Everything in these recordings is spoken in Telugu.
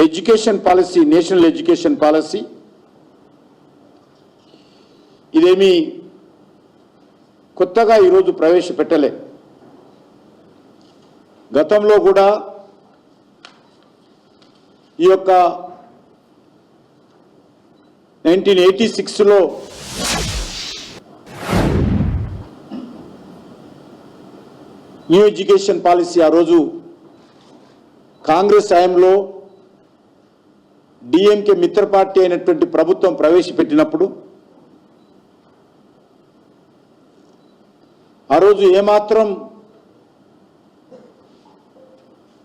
Education policy, national education policy ఇదేమీ కొత్తగా ఈరోజు ప్రవేశపెట్టలే. గతంలో కూడా ఈ యొక్క 1986లో న్యూ ఎడ్యుకేషన్ పాలసీ ఆ రోజు కాంగ్రెస్ హయాంలో డిఎంకే మిత్ర పార్టీ అయినటువంటి ప్రభుత్వం ప్రవేశపెట్టినప్పుడు ఆ రోజు ఏమాత్రం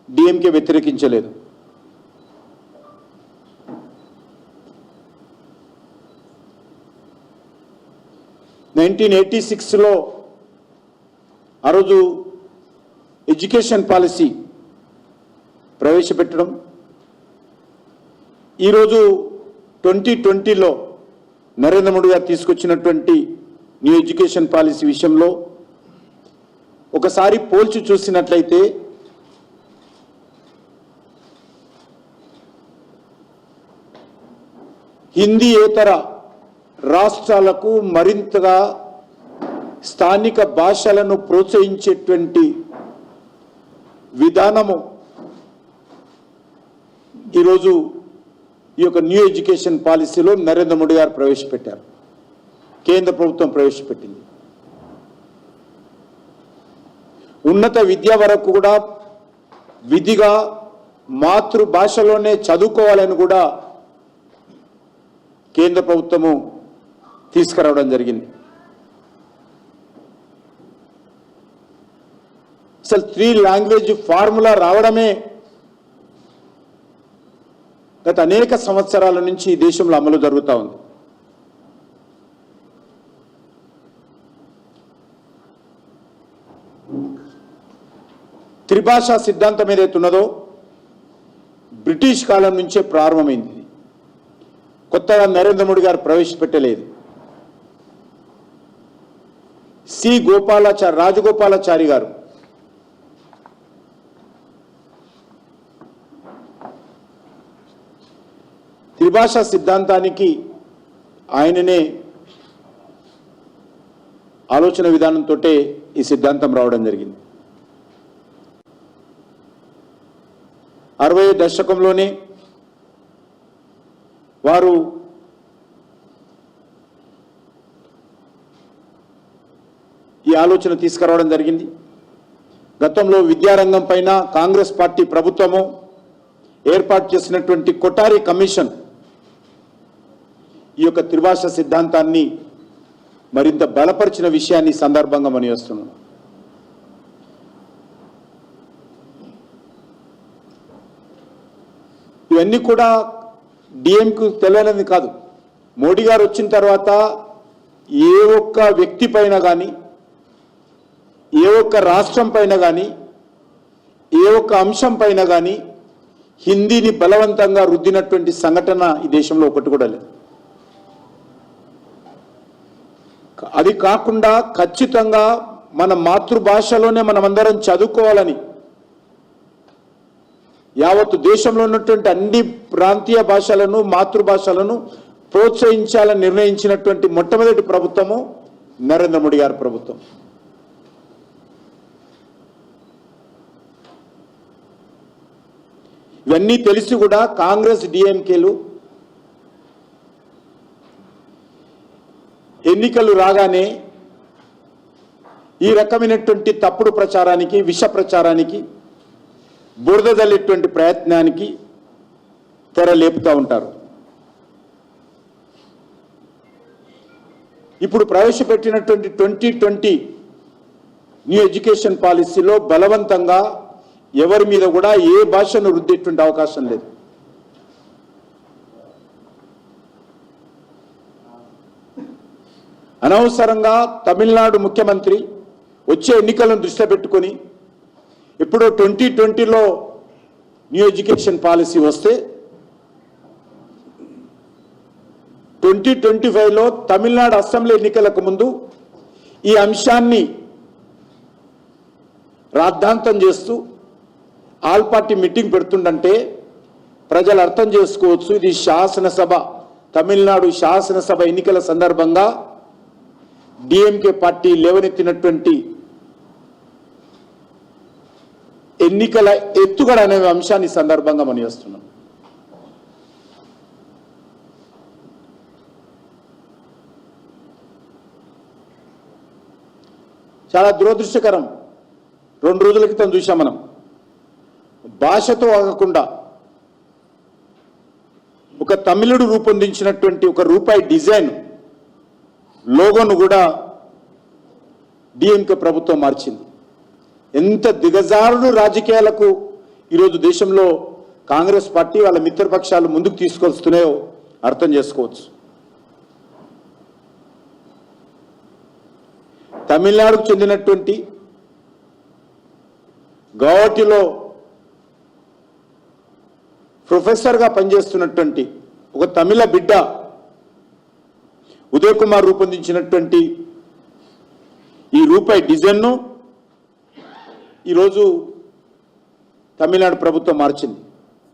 డిఎంకే వ్యతిరేకించలేదు. లో ఆ రోజు ఎడ్యుకేషన్ పాలసీ ప్రవేశపెట్టడం, ఈరోజు 2020లో నరేంద్ర మోడీ గారు తీసుకొచ్చినటువంటి న్యూ ఎడ్యుకేషన్ పాలసీ విషయంలో ఒకసారి పోల్చి చూసినట్లయితే హిందీయేతర రాష్ట్రాలకు మరింతగా స్థానిక భాషలను ప్రోత్సహించేటువంటి విధానము ఈరోజు ఈ యొక్క న్యూ ఎడ్యుకేషన్ పాలసీలో నరేంద్ర మోడీ గారు ప్రవేశపెట్టారు, కేంద్ర ప్రభుత్వం ప్రవేశపెట్టింది. ఉన్నత విద్య వరకు కూడా విధిగా మాతృభాషలోనే చదువుకోవాలని కూడా కేంద్ర ప్రభుత్వము తీసుకురావడం జరిగింది. అసలు 3 లాంగ్వేజ్ ఫార్ములా రావడమే గత అనేక సంవత్సరాల నుంచి ఈ దేశంలో అమలు జరుగుతూ ఉంది. త్రిభాషా సిద్ధాంతం ఏదైతే ఉన్నదో బ్రిటిష్ కాలం నుంచే ప్రారంభమైంది, కొత్తగా నరేంద్ర మోడీ గారు ప్రవేశపెట్టలేదు. రాజగోపాలాచారి గారు త్రిభాషా సిద్ధాంతానికి ఆయననే ఆలోచన విధానంతో ఈ సిద్ధాంతం రావడం జరిగింది. 60 దశకంలోనే వారు ఈ ఆలోచన తీసుకురావడం జరిగింది. గతంలో విద్యారంగం పైన కాంగ్రెస్ పార్టీ ప్రభుత్వము ఏర్పాటు చేసినటువంటి కొఠారి కమిషన్ ఈ యొక్క త్రిభాషా సిద్ధాంతాన్ని మరింత బలపరిచిన విషయాన్ని సందర్భంగా మనం చేస్తున్నాం. ఇవన్నీ కూడా డిఎంకు తెలియనిది కాదు. మోడీ గారు వచ్చిన తర్వాత ఏ ఒక్క వ్యక్తి పైన కానీ, ఏ ఒక్క రాష్ట్రం పైన కానీ, ఏ ఒక్క అంశం పైన కానీ హిందీని బలవంతంగా రుద్దినటువంటి సంఘటన ఈ దేశంలో ఒకటి కూడా లేదు. అది కాకుండా ఖచ్చితంగా మన మాతృభాషలోనే మనమందరం చదువుకోవాలని యావత్ దేశంలో ఉన్నటువంటి అన్ని ప్రాంతీయ భాషలను, మాతృభాషలను ప్రోత్సహించాలని నిర్ణయించినటువంటి మొట్టమొదటి ప్రభుత్వము నరేంద్ర మోడీ గారి ప్రభుత్వం. ఇవన్నీ తెలిసి కూడా కాంగ్రెస్ డిఎంకేలు ఎన్నికలు రాగానే ఈ రకమైనటువంటి తప్పుడు ప్రచారానికి, విష ప్రచారానికి, బురద జల్లేటువంటి ప్రయత్నానికి తెర లేపుతూ ఉంటారు. ఇప్పుడు ప్రవేశపెట్టినటువంటి 2020 న్యూ ఎడ్యుకేషన్ పాలసీలో బలవంతంగా ఎవరి మీద కూడా ఏ భాషను రుద్దేటువంటి అవకాశం లేదు. అనవసరంగా తమిళనాడు ముఖ్యమంత్రి వచ్చే ఎన్నికలను దృష్టిలో పెట్టుకొని ఇప్పుడు 2020లో న్యూ ఎడ్యుకేషన్ పాలసీ వస్తే 2025లో తమిళనాడు అసెంబ్లీ ఎన్నికలకు ముందు ఈ అంశాన్ని రాద్ధాంతం చేస్తూ ఆల్ పార్టీ మీటింగ్ పెడుతుండంటే ప్రజలు అర్థం చేసుకోవచ్చు. ఇది శాసనసభ, తమిళనాడు శాసనసభ ఎన్నికల సందర్భంగా డిఎంకే పార్టీ లేవనెత్తినటువంటి ఎన్నికల ఎత్తుగడ అనే అంశాన్ని సందర్భంగా మనం చేస్తున్నాం. చాలా దురదృష్టకరం. 2 రోజుల క్రితం చూసాం మనం, భాషతో ఆగకుండా ఒక తమిళుడు రూపొందించినటువంటి ఒక రూపాయి డిజైన్ లోగోను కూడా డిఎంకే ప్రభుత్వం మార్చింది. ఎంత దిగజారుడు రాజకీయాలకు ఈరోజు దేశంలో కాంగ్రెస్ పార్టీ వాళ్ళ మిత్రపక్షాలు ముందుకు తీసుకొస్తున్నాయో అర్థం చేసుకోవచ్చు. తమిళనాడుకు చెందినటువంటి గౌహటిలో ప్రొఫెసర్గా పనిచేస్తున్నటువంటి ఒక తమిళ బిడ్డ ఉదయ్ కుమార్ రూపొందించినటువంటి ఈ రూపాయి డిజైన్ను ఈరోజు తమిళనాడు ప్రభుత్వం మార్చింది.